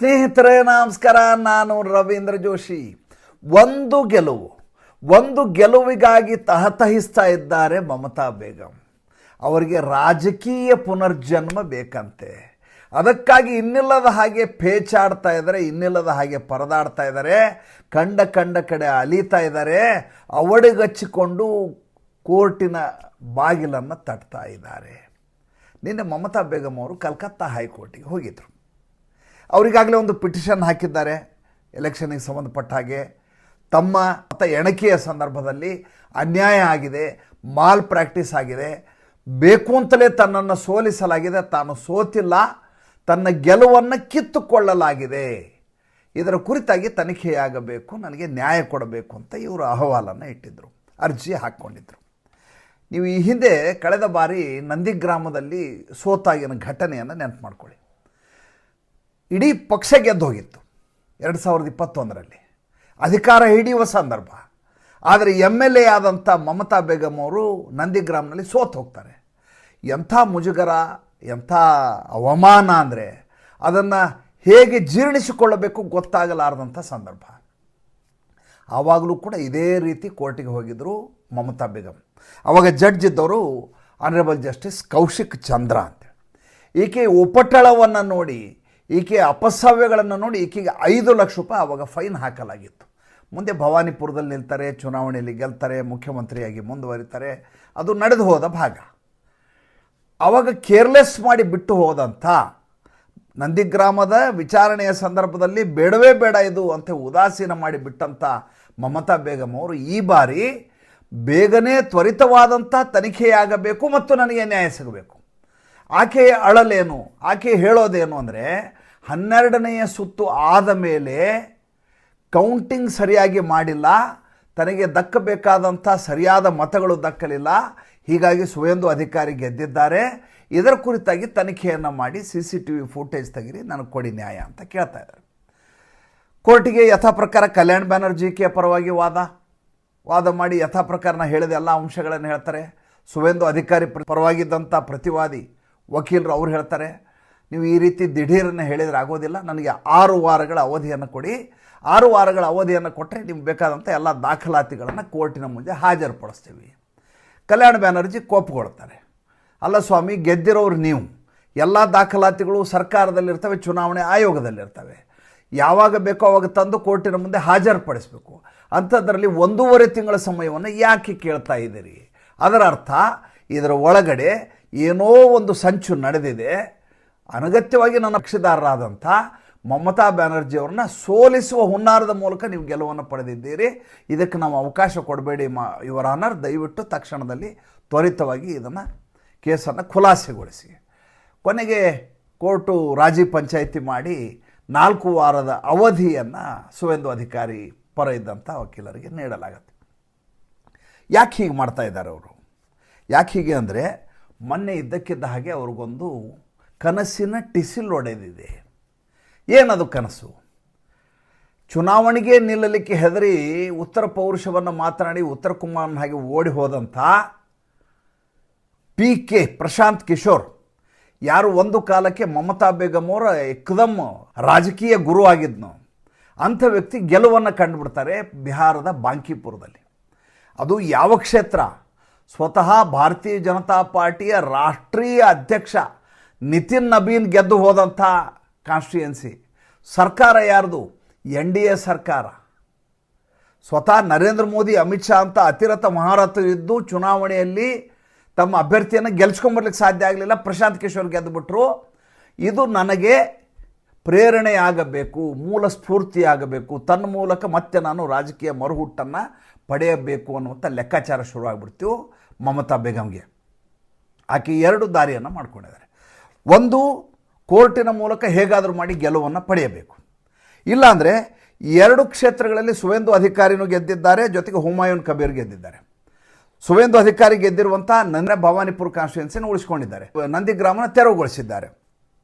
ಸ್ನೇಹಿತರೆ ನಮಸ್ಕಾರ. ನಾನು ರವೀಂದ್ರ ಜೋಶಿ. ಒಂದು ಗೆಲುವಿಗಾಗಿ ತಹತಹಿಸ್ತಾ ಇದ್ದಾರೆ ಮಮತಾ ಬೇಗಂ. ಅವರಿಗೆ ರಾಜಕೀಯ ಪುನರ್ಜನ್ಮ ಬೇಕಂತೆ. ಅದಕ್ಕಾಗಿ ಇನ್ನಿಲ್ಲದ ಹಾಗೆ ಪೇಚಾಡ್ತಾ ಇದ್ದಾರೆ, ಇನ್ನಿಲ್ಲದ ಹಾಗೆ ಪರದಾಡ್ತಾ ಇದ್ದಾರೆ, ಕಂಡ ಕಡೆ ಅಲೀತಾ ಇದ್ದಾರೆ, ಅವಡಿಗಚ್ಚಿಕೊಂಡು ಕೋರ್ಟಿನ ಬಾಗಿಲನ್ನು ತಟ್ತಾ ಇದ್ದಾರೆ. ನಿನ್ನೆ ಮಮತಾ ಬೇಗಂ ಅವರು ಕಲ್ಕತ್ತಾ ಹೈಕೋರ್ಟಿಗೆ ಹೋಗಿದ್ರು. ಅವರಿಗಾಗಲೇ ಒಂದು ಪಿಟಿಷನ್ ಹಾಕಿದ್ದಾರೆ ಎಲೆಕ್ಷನ್ಗೆ ಸಂಬಂಧಪಟ್ಟ ಹಾಗೆ. ತಮ್ಮ ಎಣಿಕೆಯ ಸಂದರ್ಭದಲ್ಲಿ ಅನ್ಯಾಯ ಆಗಿದೆ, ಮಾಲ್ ಪ್ರಾಕ್ಟೀಸ್ ಆಗಿದೆ, ಬೇಕು ಅಂತಲೇ ತನ್ನನ್ನು ಸೋಲಿಸಲಾಗಿದೆ, ತಾನು ಸೋತಿಲ್ಲ, ತನ್ನ ಗೆಲುವನ್ನು ಕಿತ್ತುಕೊಳ್ಳಲಾಗಿದೆ, ಇದರ ಕುರಿತಾಗಿ ತನಿಖೆಯಾಗಬೇಕು, ನನಗೆ ನ್ಯಾಯ ಕೊಡಬೇಕು ಅಂತ ಇವರು ಅಹವಾಲನ್ನು ಇಟ್ಟಿದ್ದರು, ಅರ್ಜಿ ಹಾಕ್ಕೊಂಡಿದ್ರು. ನೀವು ಈ ಹಿಂದೆ ಕಳೆದ ಬಾರಿ ನಂದಿಗ್ರಾಮದಲ್ಲಿ ಸೋತಾಗಿನ ಘಟನೆಯನ್ನು ನೆನಪು ಮಾಡ್ಕೊಳ್ಳಿ. ಇಡೀ ಪಕ್ಷ ಗೆದ್ದು ಹೋಗಿತ್ತು 2021ರಲ್ಲಿ, ಅಧಿಕಾರ ಹಿಡಿಯುವ ಸಂದರ್ಭ. ಆದರೆ MLA ಆದಂಥ ಮಮತಾ ಬೇಗಂ ಅವರು ನಂದಿಗ್ರಾಮದಲ್ಲಿ ಸೋತು ಹೋಗ್ತಾರೆ. ಎಂಥ ಮುಜುಗರ, ಎಂಥ ಅವಮಾನ ಅಂದರೆ ಅದನ್ನು ಹೇಗೆ ಜೀರ್ಣಿಸಿಕೊಳ್ಳಬೇಕು ಗೊತ್ತಾಗಲಾರದಂಥ ಸಂದರ್ಭ. ಆವಾಗಲೂ ಕೂಡ ಇದೇ ರೀತಿ ಕೋರ್ಟಿಗೆ ಹೋಗಿದ್ದರು ಮಮತಾ ಬೇಗಂ. ಆವಾಗ ಜಡ್ಜ್ ಇದ್ದವರು ಆನರೇಬಲ್ ಜಸ್ಟಿಸ್ ಕೌಶಿಕ್ ಚಂದ್ರ ಅಂತೇಳಿ. ಈಕೆ ಉಪಟಳವನ್ನು ನೋಡಿ, ಈಕೆಯ ಅಪಸವ್ಯಗಳನ್ನು ನೋಡಿ ಈಕೆಗೆ 5 ಲಕ್ಷ ರೂಪಾಯಿ ಆವಾಗ ಫೈನ್ ಹಾಕಲಾಗಿತ್ತು. ಮುಂದೆ ಭವಾನಿಪುರದಲ್ಲಿ ನಿಲ್ತಾರೆ, ಚುನಾವಣೆಯಲ್ಲಿ ಗೆಲ್ತಾರೆ, ಮುಖ್ಯಮಂತ್ರಿಯಾಗಿ ಮುಂದುವರಿತಾರೆ. ಅದು ನಡೆದು ಹೋದ ಭಾಗ. ಆವಾಗ ಕೇರ್ಲೆಸ್ ಮಾಡಿ ಬಿಟ್ಟು ಹೋದಂಥ ನಂದಿಗ್ರಾಮದ ವಿಚಾರಣೆಯ ಸಂದರ್ಭದಲ್ಲಿ ಬೇಡವೇ ಬೇಡ ಇದು ಅಂತ ಉದಾಸೀನ ಮಾಡಿ ಬಿಟ್ಟಂಥ ಮಮತಾ ಬೇಗಂ ಅವರು ಈ ಬಾರಿ ಬೇಗನೆ ತ್ವರಿತವಾದಂಥ ತನಿಖೆಯಾಗಬೇಕು ಮತ್ತು ನನಗೆ ನ್ಯಾಯ ಸಿಗಬೇಕು. ಆಕೆಯ ಅಳಲೇನು, ಆಕೆ ಹೇಳೋದೇನು ಅಂದರೆ 12ನೆಯ ಸುತ್ತು ಆದ ಮೇಲೆ ಕೌಂಟಿಂಗ್ ಸರಿಯಾಗಿ ಮಾಡಿಲ್ಲ, ತನಗೆ ದಕ್ಕಬೇಕಾದಂಥ ಸರಿಯಾದ ಮತಗಳು ದಕ್ಕಲಿಲ್ಲ, ಹೀಗಾಗಿ ಸುವೇಂದು ಅಧಿಕಾರಿ ಗೆದ್ದಿದ್ದಾರೆ, ಇದರ ಕುರಿತಾಗಿ ತನಿಖೆಯನ್ನು ಮಾಡಿ CCTV ಫುಟೇಜ್ ತೆಗಿರಿ, ನನಗೆ ಕೊಡಿ ನ್ಯಾಯ ಅಂತ ಕೇಳ್ತಾ ಇದ್ದಾರೆ. ಕೋರ್ಟಿಗೆ ಯಥಾ ಪ್ರಕಾರ ಕಲ್ಯಾಣ್ ಬ್ಯಾನರ್ಜಿಗೆ ಪರವಾಗಿ ವಾದ ಮಾಡಿ ಯಥಾ ಪ್ರಕಾರನ ಹೇಳಿದ ಎಲ್ಲ ಅಂಶಗಳನ್ನು ಹೇಳ್ತಾರೆ. ಸುವೇಂದು ಅಧಿಕಾರಿ ಪರವಾಗಿದ್ದಂಥ ಪ್ರತಿವಾದಿ ವಕೀಲರು ಅವ್ರು ಹೇಳ್ತಾರೆ, ನೀವು ಈ ರೀತಿ ದಿಢೀರನ್ನು ಹೇಳಿದರೆ ಆಗೋದಿಲ್ಲ, ನನಗೆ 6 ವಾರಗಳ ಅವಧಿಯನ್ನು ಕೊಡಿ, 6 ವಾರಗಳ ಅವಧಿಯನ್ನು ಕೊಟ್ಟರೆ ನಿಮ್ಗೆ ಬೇಕಾದಂಥ ಎಲ್ಲ ದಾಖಲಾತಿಗಳನ್ನು ಕೋರ್ಟಿನ ಮುಂದೆ ಹಾಜರುಪಡಿಸ್ತೀವಿ. ಕಲ್ಯಾಣ್ ಬ್ಯಾನರ್ಜಿ ಕೋಪಗೊಳ್ತಾರೆ. ಅಲ್ಲ ಸ್ವಾಮಿ, ಗೆದ್ದಿರೋರು ನೀವು, ಎಲ್ಲ ದಾಖಲಾತಿಗಳು ಸರ್ಕಾರದಲ್ಲಿರ್ತವೆ, ಚುನಾವಣೆ ಆಯೋಗದಲ್ಲಿರ್ತವೆ, ಯಾವಾಗ ಬೇಕೋ ಅವಾಗ ತಂದು ಕೋರ್ಟಿನ ಮುಂದೆ ಹಾಜರುಪಡಿಸಬೇಕು. ಅಂಥದ್ರಲ್ಲಿ 1.5 ತಿಂಗಳ ಸಮಯವನ್ನು ಯಾಕೆ ಕೇಳ್ತಾ ಇದ್ದೀರಿ? ಅದರ ಅರ್ಥ ಇದರ ಒಳಗಡೆ ಏನೋ ಒಂದು ಸಂಚು ನಡೆದಿದೆ. ಅನಗತ್ಯವಾಗಿ ನನ್ನ ಪಕ್ಷದಾರರಾದಂಥ ಮಮತಾ ಬ್ಯಾನರ್ಜಿಯವ್ರನ್ನ ಸೋಲಿಸುವ ಹುನ್ನಾರದ ಮೂಲಕ ನೀವು ಗೆಲುವನ್ನು ಪಡೆದಿದ್ದೀರಿ. ಇದಕ್ಕೆ ನಾವು ಅವಕಾಶ ಕೊಡಬೇಡಿ ಯುವರ್ ಆನರ್, ದಯವಿಟ್ಟು ತಕ್ಷಣದಲ್ಲಿ ತ್ವರಿತವಾಗಿ ಇದನ್ನು ಕೇಸನ್ನು ಖುಲಾಸೆಗೊಳಿಸಿ. ಕೊನೆಗೆ ಕೋರ್ಟು ರಾಜಿ ಪಂಚಾಯಿತಿ ಮಾಡಿ 4 ವಾರದ ಅವಧಿಯನ್ನು ಸುವೇಂದು ಅಧಿಕಾರಿ ಪರ ಇದ್ದಂಥ ವಕೀಲರಿಗೆ ನೀಡಲಾಗತ್ತೆ. ಯಾಕೆ ಹೀಗೆ ಮಾಡ್ತಾ ಇದ್ದಾರೆ ಅವರು? ಯಾಕೆ ಹೀಗೆ ಅಂದರೆ ಮೊನ್ನೆ ಇದ್ದಕ್ಕಿದ್ದ ಹಾಗೆ ಅವ್ರಿಗೊಂದು ಕನಸಿನ ಟಿಸಿಲ್ ಹೊಡೆದಿದೆ. ಏನದು ಕನಸು? ಚುನಾವಣೆಗೆ ನಿಲ್ಲಲಿಕ್ಕೆ ಹೆದರಿ ಉತ್ತರ ಪೌರುಷವನ್ನು ಮಾತನಾಡಿ ಉತ್ತರ ಕುಮಾರನ ಹಾಗೆ ಓಡಿ ಹೋದಂಥ PK ಪ್ರಶಾಂತ್ ಕಿಶೋರ್, ಯಾರು ಒಂದು ಕಾಲಕ್ಕೆ ಮಮತಾ ಬೇಗಂ ಅವರ ಏಕದಮ್ ರಾಜಕೀಯ ಗುರು ಆಗಿದ್ನು, ಅಂಥ ವ್ಯಕ್ತಿ ಗೆಲುವನ್ನು ಕಂಡುಬಿಡ್ತಾರೆ ಬಿಹಾರದ ಬಾಂಕಿಪುರದಲ್ಲಿ. ಅದು ಯಾವ ಕ್ಷೇತ್ರ? ಸ್ವತಃ ಭಾರತೀಯ ಜನತಾ ಪಾರ್ಟಿಯ ರಾಷ್ಟ್ರೀಯ ಅಧ್ಯಕ್ಷ ನಿತಿನ್ ನಬೀನ್ ಗೆದ್ದು ಹೋದಂಥ ಕಾನ್ಸ್ಟಿಟ್ಯೂಯೆನ್ಸಿ. ಸರ್ಕಾರ ಯಾರ್ದು? NDA ಸರ್ಕಾರ. ಸ್ವತಃ ನರೇಂದ್ರ ಮೋದಿ, ಅಮಿತ್ ಶಾ ಅಂತ ಅತಿರಥ ಮಹಾರಥರು ಇದ್ದು ಚುನಾವಣೆಯಲ್ಲಿ ತಮ್ಮ ಅಭ್ಯರ್ಥಿಯನ್ನು ಗೆಲ್ಸ್ಕೊಂಬರ್ಲಿಕ್ಕೆ ಸಾಧ್ಯ ಆಗಲಿಲ್ಲ, ಪ್ರಶಾಂತ್ ಕಿಶೋರ್ ಗೆದ್ದುಬಿಟ್ರು. ಇದು ನನಗೆ ಪ್ರೇರಣೆಯಾಗಬೇಕು, ಮೂಲ ಸ್ಫೂರ್ತಿಯಾಗಬೇಕು, ತನ್ನ ಮೂಲಕ ಮತ್ತೆ ನಾನು ರಾಜಕೀಯ ಮರುಹುಟ್ಟನ್ನು ಪಡೆಯಬೇಕು ಅನ್ನುವಂಥ ಲೆಕ್ಕಾಚಾರ ಶುರುವಾಗ್ಬಿಡ್ತೀವಿ ಮಮತಾ ಬೇಗಂಗೆ. ಆಕೆ 2 ದಾರಿಯನ್ನು ಮಾಡ್ಕೊಂಡಿದ್ದಾರೆ. ಒಂದು, ಕೋರ್ಟಿನ ಮೂಲಕ ಹೇಗಾದರೂ ಮಾಡಿ ಗೆಲುವನ್ನು ಪಡೆಯಬೇಕು. ಇಲ್ಲಾಂದರೆ 2 ಕ್ಷೇತ್ರಗಳಲ್ಲಿ ಸುವೇಂದು ಅಧಿಕಾರಿನೂ ಗೆದ್ದಿದ್ದಾರೆ, ಜೊತೆಗೆ ಹುಮಾಯೂನ್ ಕಬೀರ್ ಗೆದ್ದಿದ್ದಾರೆ. ಸುವೇಂದು ಅಧಿಕಾರಿ ಗೆದ್ದಿರುವಂಥ ಭವಾನಿಪುರ ಕಾನ್ಸ್ಟಿಟ್ಯೂನ್ಸಿನ ಉಳಿಸ್ಕೊಂಡಿದ್ದಾರೆ, ನಂದಿಗ್ರಾಮನ ತೆರವುಗೊಳಿಸಿದ್ದಾರೆ.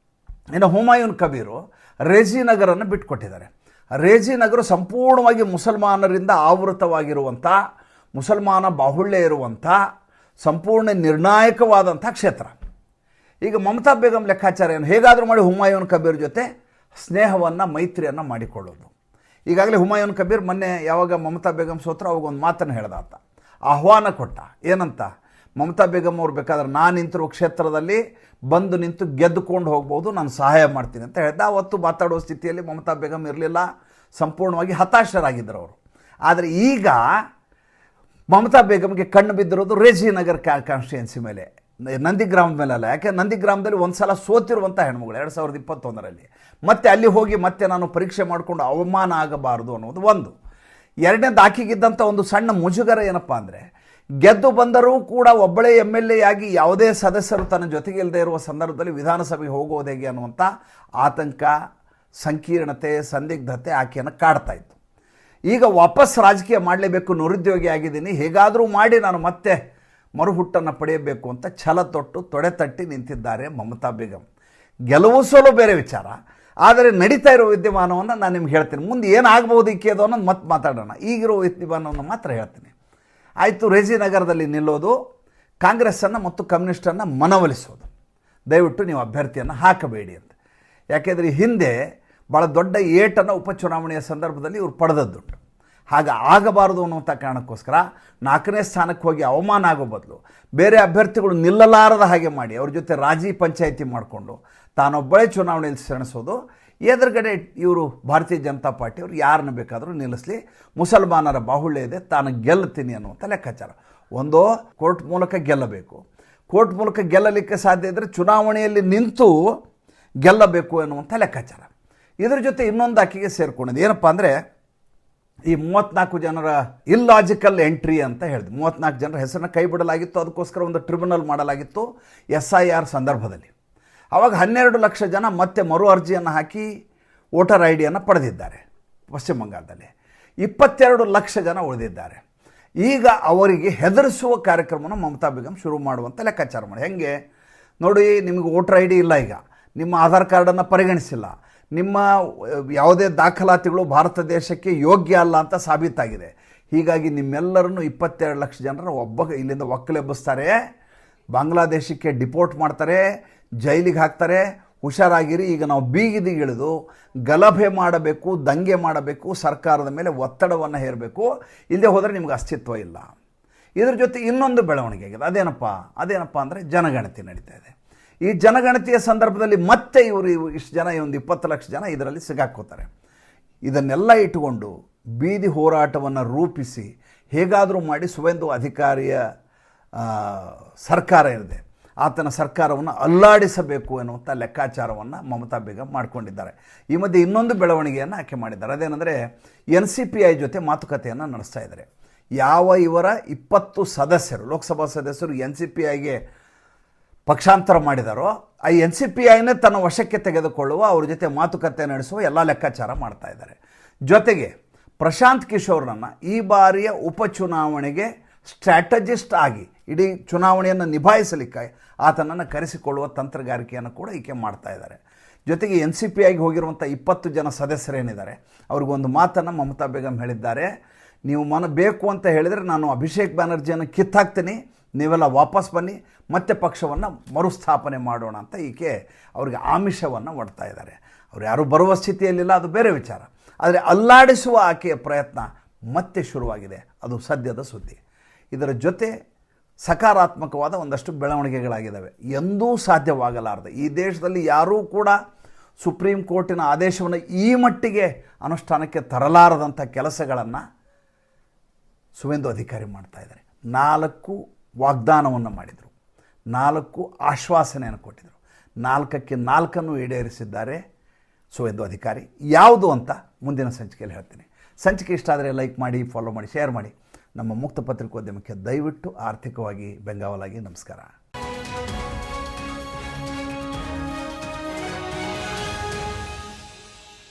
ಇನ್ನು ಹುಮಾಯೂನ್ ಕಬೀರು ರೇಜಿನಗರನ್ನು ಬಿಟ್ಟುಕೊಟ್ಟಿದ್ದಾರೆ. ರೇಜಿನಗರ ಸಂಪೂರ್ಣವಾಗಿ ಮುಸಲ್ಮಾನರಿಂದ ಆವೃತವಾಗಿರುವಂಥ, ಮುಸಲ್ಮಾನ ಬಾಹುಳ್ಯ ಇರುವಂಥ ಸಂಪೂರ್ಣ ನಿರ್ಣಾಯಕವಾದಂಥ ಕ್ಷೇತ್ರ. ಈಗ ಮಮತಾ ಬೇಗಂ ಲೆಕ್ಕಾಚಾರ ಏನು? ಹೇಗಾದರೂ ಮಾಡಿ ಹುಮಾಯೂನ್ ಕಬೀರ್ ಜೊತೆ ಸ್ನೇಹವನ್ನು ಮೈತ್ರಿಯನ್ನು ಮಾಡಿಕೊಳ್ಳೋದು. ಈಗಾಗಲೇ ಹುಮಾಯೂನ್ ಕಬೀರ್ ಮೊನ್ನೆ ಯಾವಾಗ ಮಮತಾ ಬೇಗಂ ಸೋತ್ರ ಅವಾಗ ಒಂದು ಮಾತನ್ನು ಹೇಳ್ದಾತ, ಆಹ್ವಾನ ಕೊಟ್ಟ. ಏನಂತ? ಮಮತಾ ಬೇಗಂ ಅವ್ರು ಬೇಕಾದ್ರೆ ನಾನು ನಿಂತಿರೋ ಕ್ಷೇತ್ರದಲ್ಲಿ ಬಂದು ನಿಂತು ಗೆದ್ದುಕೊಂಡು ಹೋಗ್ಬೋದು, ನಾನು ಸಹಾಯ ಮಾಡ್ತೀನಿ ಅಂತ ಹೇಳ್ದ. ಅವತ್ತು ಮಾತಾಡೋ ಸ್ಥಿತಿಯಲ್ಲಿ ಮಮತಾ ಬೇಗಂ ಇರಲಿಲ್ಲ, ಸಂಪೂರ್ಣವಾಗಿ ಹತಾಶರಾಗಿದ್ದರು ಅವರು. ಆದರೆ ಈಗ ಮಮತಾ ಬೇಗಂಗೆ ಕಣ್ಣು ಬಿದ್ದಿರೋದು ರೇಜಿನಗರ್ ಕಾನ್ಸ್ಟಿಟ್ಯೂನ್ಸಿ ಮೇಲೆ, ನಂದಿಗ್ರಾಮದ ಮೇಲೆ ಅಲ್ಲ. ಯಾಕೆ ನಂದಿಗ್ರಾಮದಲ್ಲಿ ಒಂದು ಸಲ ಸೋತಿರುವಂಥ ಹೆಣ್ಮಗಳು 2021ರಲ್ಲಿ ಮತ್ತೆ ಅಲ್ಲಿ ಹೋಗಿ ಮತ್ತೆ ನಾನು ಪರೀಕ್ಷೆ ಮಾಡಿಕೊಂಡು ಅವಮಾನ ಆಗಬಾರ್ದು ಅನ್ನೋದು ಒಂದು. ಎರಡನೇದು, ಆಕೆಗಿದ್ದಂಥ ಒಂದು ಸಣ್ಣ ಮುಜುಗರ ಏನಪ್ಪ ಅಂದರೆ, ಗೆದ್ದು ಬಂದರೂ ಕೂಡ ಒಬ್ಬಳೇ MLA ಆಗಿ ಯಾವುದೇ ಸದಸ್ಯರು ತನ್ನ ಜೊತೆಗೆ ಇಲ್ಲದೆ ಇರುವ ಸಂದರ್ಭದಲ್ಲಿ ವಿಧಾನಸಭೆಗೆ ಹೋಗೋದು ಹೇಗೆ ಅನ್ನುವಂಥ ಆತಂಕ, ಸಂಕೀರ್ಣತೆ, ಸಂದಿಗ್ಧತೆ ಆಕೆಯನ್ನು ಕಾಡ್ತಾ ಇತ್ತು. ಈಗ ವಾಪಸ್ ರಾಜಕೀಯ ಮಾಡಲೇಬೇಕು, ನಿರುದ್ಯೋಗಿ ಆಗಿದ್ದೀನಿ, ಹೇಗಾದರೂ ಮಾಡಿ ನಾನು ಮತ್ತೆ ಮರುಹುಟ್ಟನ್ನು ಪಡೆಯಬೇಕು ಅಂತ ಛಲ ತೊಟ್ಟು ತೊಡೆ ತಟ್ಟಿ ನಿಂತಿದ್ದಾರೆ ಮಮತಾ ಬೇಗಂ. ಗೆಲುವು ಸೋಲು ಬೇರೆ ವಿಚಾರ, ಆದರೆ ನಡೀತಾ ಇರೋ ವಿದ್ಯಮಾನವನ್ನು ನಾನು ನಿಮ್ಗೆ ಹೇಳ್ತೀನಿ. ಮುಂದೆ ಏನಾಗ್ಬೋದು ಈಕೆ ಅದು ಅನ್ನೋದು ಮತ್ತೆ ಮಾತಾಡೋಣ. ಈಗಿರೋ ವಿದ್ಯಮಾನವನ್ನು ಮಾತ್ರ ಹೇಳ್ತೀನಿ. ಆಯಿತು, ರೇಜಿನಗರದಲ್ಲಿ ನಿಲ್ಲೋದು, ಕಾಂಗ್ರೆಸ್ಸನ್ನು ಮತ್ತು ಕಮ್ಯುನಿಸ್ಟನ್ನು ಮನವೊಲಿಸೋದು, ದಯವಿಟ್ಟು ನೀವು ಅಭ್ಯರ್ಥಿಯನ್ನು ಹಾಕಬೇಡಿ ಅಂತ. ಯಾಕೆಂದರೆ ಹಿಂದೆ ಭಾಳ ದೊಡ್ಡ ಏಟನ್ನು ಉಪಚುನಾವಣೆಯ ಸಂದರ್ಭದಲ್ಲಿ ಇವರು ಪಡೆದದ್ದುಂಟು. ಹಾಗೆ ಆಗಬಾರದು ಅನ್ನುವಂಥ ಕಾರಣಕ್ಕೋಸ್ಕರ 4ನೇ ಸ್ಥಾನಕ್ಕೆ ಹೋಗಿ ಅವಮಾನ ಆಗೋ ಬದಲು ಬೇರೆ ಅಭ್ಯರ್ಥಿಗಳು ನಿಲ್ಲಲಾರದ ಹಾಗೆ ಮಾಡಿ ಅವ್ರ ಜೊತೆ ರಾಜಿ ಪಂಚಾಯಿತಿ ಮಾಡಿಕೊಂಡು ತಾನೊಬ್ಬಳೇ ಚುನಾವಣೆಯಲ್ಲಿ ಸೆಣಸೋದು. ಎದುರುಗಡೆ ಇವರು ಭಾರತೀಯ ಜನತಾ ಪಾರ್ಟಿಯವರು ಯಾರನ್ನ ಬೇಕಾದರೂ ನಿಲ್ಲಿಸಲಿ, ಮುಸಲ್ಮಾನರ ಬಾಹುಳ್ಯ ಇದೆ, ತಾನು ಗೆಲ್ಲುತ್ತೀನಿ ಅನ್ನುವಂಥ ಲೆಕ್ಕಾಚಾರ. ಒಂದೋ ಕೋರ್ಟ್ ಮೂಲಕ ಗೆಲ್ಲಬೇಕು, ಕೋರ್ಟ್ ಮೂಲಕ ಗೆಲ್ಲಲಿಕ್ಕೆ ಸಾಧ್ಯ ಇದ್ದರೆ ಚುನಾವಣೆಯಲ್ಲಿ ನಿಂತು ಗೆಲ್ಲಬೇಕು ಅನ್ನುವಂಥ ಲೆಕ್ಕಾಚಾರ. ಇದ್ರ ಜೊತೆ ಇನ್ನೊಂದು ಆಕೆಗೆ ಸೇರ್ಕೊಂಡಿದ್ದು ಏನಪ್ಪ ಅಂದರೆ, ಈ 34 ಜನರ ಇಲ್ಲಾಜಿಕಲ್ ಎಂಟ್ರಿ ಅಂತ ಹೇಳಿದೆ. 34 ಜನರ ಹೆಸರನ್ನ ಕೈ ಬಿಡಲಾಗಿತ್ತು, ಅದಕ್ಕೋಸ್ಕರ ಒಂದು ಟ್ರಿಬ್ಯುನಲ್ ಮಾಡಲಾಗಿತ್ತು SIR ಸಂದರ್ಭದಲ್ಲಿ. ಆವಾಗ 12 ಲಕ್ಷ ಜನ ಮತ್ತೆ ಮರು ಅರ್ಜಿಯನ್ನು ಹಾಕಿ ವೋಟರ್ ID ಪಡೆದಿದ್ದಾರೆ ಪಶ್ಚಿಮ ಬಂಗಾಳದಲ್ಲಿ. 22 ಲಕ್ಷ ಜನ ಉಳಿದಿದ್ದಾರೆ. ಈಗ ಅವರಿಗೆ ಹೆದರಿಸುವ ಕಾರ್ಯಕ್ರಮವನ್ನು ಮಮತಾ ಬೇಗಂ ಶುರು ಮಾಡುವಂಥ ಲೆಕ್ಕಾಚಾರ ಮಾಡಿ. ಹೆಂಗೆ ನೋಡಿ, ನಿಮಗೆ ವೋಟರ್ ID ಇಲ್ಲ, ಈಗ ನಿಮ್ಮ ಆಧಾರ್ ಕಾರ್ಡನ್ನು ಪರಿಗಣಿಸಿಲ್ಲ, ನಿಮ್ಮ ಯಾವುದೇ ದಾಖಲಾತಿಗಳು ಭಾರತ ದೇಶಕ್ಕೆ ಯೋಗ್ಯ ಅಲ್ಲ ಅಂತ ಸಾಬೀತಾಗಿದೆ. ಹೀಗಾಗಿ ನಿಮ್ಮೆಲ್ಲರನ್ನು 22 ಲಕ್ಷ ಜನರ ಇಲ್ಲಿಂದ ಒಕ್ಕಲೆಬ್ಬಿಸ್ತಾರೆ, ಬಾಂಗ್ಲಾದೇಶಕ್ಕೆ ಡಿಪೋರ್ಟ್ ಮಾಡ್ತಾರೆ, ಜೈಲಿಗೆ ಹಾಕ್ತಾರೆ. ಹುಷಾರಾಗಿರಿ. ಈಗ ನಾವು ಬೀದಿಗಿಳಿದು ಗಲಭೆ ಮಾಡಬೇಕು, ದಂಗೆ ಮಾಡಬೇಕು, ಸರ್ಕಾರದ ಮೇಲೆ ಒತ್ತಡವನ್ನು ಹೇರಬೇಕು. ಇಲ್ಲದೆ ಹೋದರೆ ನಿಮ್ಗೆ ಅಸ್ತಿತ್ವ ಇಲ್ಲ. ಇದ್ರ ಜೊತೆ ಇನ್ನೊಂದು ಬೆಳವಣಿಗೆ ಆಗಿದೆ. ಅದೇನಪ್ಪ ಅಂದರೆ ಜನಗಣತಿ ನಡೀತಾ ಇದೆ. ಈ ಜನಗಣತಿಯ ಸಂದರ್ಭದಲ್ಲಿ ಮತ್ತೆ ಇವರು ಇಷ್ಟು ಜನ, ಒಂದು 20 ಲಕ್ಷ ಜನ ಇದರಲ್ಲಿ ಸಿಗಾಕೋತಾರೆ. ಇದನ್ನೆಲ್ಲ ಇಟ್ಟುಕೊಂಡು ಬೀದಿ ಹೋರಾಟವನ್ನು ರೂಪಿಸಿ ಹೇಗಾದರೂ ಮಾಡಿ ಸುವೇಂದು ಅಧಿಕಾರಿಯ ಸರ್ಕಾರ ಇದೆ, ಆತನ ಸರ್ಕಾರವನ್ನು ಅಲ್ಲಾಡಿಸಬೇಕು ಎನ್ನುವಂಥ ಲೆಕ್ಕಾಚಾರವನ್ನು ಮಮತಾ ಬೇಗಂ ಮಾಡಿಕೊಂಡಿದ್ದಾರೆ. ಈ ಮಧ್ಯೆ ಇನ್ನೊಂದು ಬೆಳವಣಿಗೆಯನ್ನು ಆಕೆ ಮಾಡಿದ್ದಾರೆ. ಅದೇನೆಂದರೆ, NCPI ಜೊತೆ ಮಾತುಕತೆಯನ್ನು ನಡೆಸ್ತಾ ಇದ್ದಾರೆ. ಇವರ 20 ಸದಸ್ಯರು, ಲೋಕಸಭಾ ಸದಸ್ಯರು NCPIಗೆ ಪಕ್ಷಾಂತರ ಮಾಡಿದಾರೋ, ಆ NCPIನೇ ತನ್ನ ವಶಕ್ಕೆ ತೆಗೆದುಕೊಳ್ಳುವ, ಅವ್ರ ಜೊತೆ ಮಾತುಕತೆ ನಡೆಸುವ ಎಲ್ಲ ಲೆಕ್ಕಾಚಾರ ಮಾಡ್ತಾ ಇದ್ದಾರೆ. ಜೊತೆಗೆ ಪ್ರಶಾಂತ್ ಕಿಶೋರ್ನನ್ನು ಈ ಬಾರಿಯ ಉಪಚುನಾವಣೆಗೆ ಸ್ಟ್ರಾಟಜಿಸ್ಟ್ ಆಗಿ ಇಡೀ ಚುನಾವಣೆಯನ್ನು ನಿಭಾಯಿಸಲಿಕ್ಕೆ ಆತನನ್ನು ಕರೆಸಿಕೊಳ್ಳುವ ತಂತ್ರಗಾರಿಕೆಯನ್ನು ಕೂಡ ಈಕೆ ಮಾಡ್ತಾ ಇದ್ದಾರೆ. ಜೊತೆಗೆ NCPIಗೆ ಹೋಗಿರುವಂಥ 20 ಜನ ಸದಸ್ಯರೇನಿದ್ದಾರೆ, ಅವ್ರಿಗೊಂದು ಮಾತನ್ನು ಮಮತಾ ಬೇಗಂ ಹೇಳಿದ್ದಾರೆ. ನೀವು ಬೇಕು ಅಂತ ಹೇಳಿದರೆ ನಾನು ಅಭಿಷೇಕ್ ಬ್ಯಾನರ್ಜಿಯನ್ನು ಕಿತ್ತಾಕ್ತೀನಿ, ನೀವೆಲ್ಲ ವಾಪಸ್ ಬನ್ನಿ, ಮತ್ತೆ ಪಕ್ಷವನ್ನು ಮರುಸ್ಥಾಪನೆ ಮಾಡೋಣ ಅಂತ ಈಕೆ ಅವ್ರಿಗೆ ಆಮಿಷವನ್ನು ಒಡ್ತಾ ಇದ್ದಾರೆ. ಅವ್ರು ಯಾರೂ ಬರುವ ಸ್ಥಿತಿಯಲ್ಲಿಲ್ಲ, ಅದು ಬೇರೆ ವಿಚಾರ. ಆದರೆ ಅಲ್ಲಾಡಿಸುವ ಆಕೆಯ ಪ್ರಯತ್ನ ಮತ್ತೆ ಶುರುವಾಗಿದೆ, ಅದು ಸದ್ಯದ ಸುದ್ದಿ. ಇದರ ಜೊತೆ ಸಕಾರಾತ್ಮಕವಾದ ಒಂದಷ್ಟು ಬೆಳವಣಿಗೆಗಳಾಗಿದ್ದಾವೆ. ಎಂದೂ ಸಾಧ್ಯವಾಗಲಾರದೆ, ಈ ದೇಶದಲ್ಲಿ ಯಾರೂ ಕೂಡ ಸುಪ್ರೀಂ ಕೋರ್ಟಿನ ಆದೇಶವನ್ನು ಈ ಮಟ್ಟಿಗೆ ಅನುಷ್ಠಾನಕ್ಕೆ ತರಲಾರದಂಥ ಕೆಲಸಗಳನ್ನು ಸುವೇಂದು ಅಧಿಕಾರಿ ಮಾಡ್ತಾ ಇದ್ದಾರೆ. 4 ವಾಗ್ದಾನವನ್ನು ಮಾಡಿದರು, 4 ಆಶ್ವಾಸನೆಯನ್ನು ಕೊಟ್ಟಿದ್ದರು, 4ಕ್ಕೆ 4 ಈಡೇರಿಸಿದ್ದಾರೆ ಸುವೇಂದು ಅಧಿಕಾರಿ. ಯಾವುದು ಅಂತ ಮುಂದಿನ ಸಂಚಿಕೆಯಲ್ಲಿ ಹೇಳ್ತೀನಿ. ಸಂಚಿಕೆ ಇಷ್ಟ ಆದರೆ ಲೈಕ್ ಮಾಡಿ, ಫಾಲೋ ಮಾಡಿ, ಶೇರ್ ಮಾಡಿ. ನಮ್ಮ ಮುಕ್ತ ಪತ್ರಿಕೋದ್ಯಮಕ್ಕೆ ದಯವಿಟ್ಟು ಆರ್ಥಿಕವಾಗಿ ಬೆಂಗಾವಲಾಗಿ. ನಮಸ್ಕಾರ.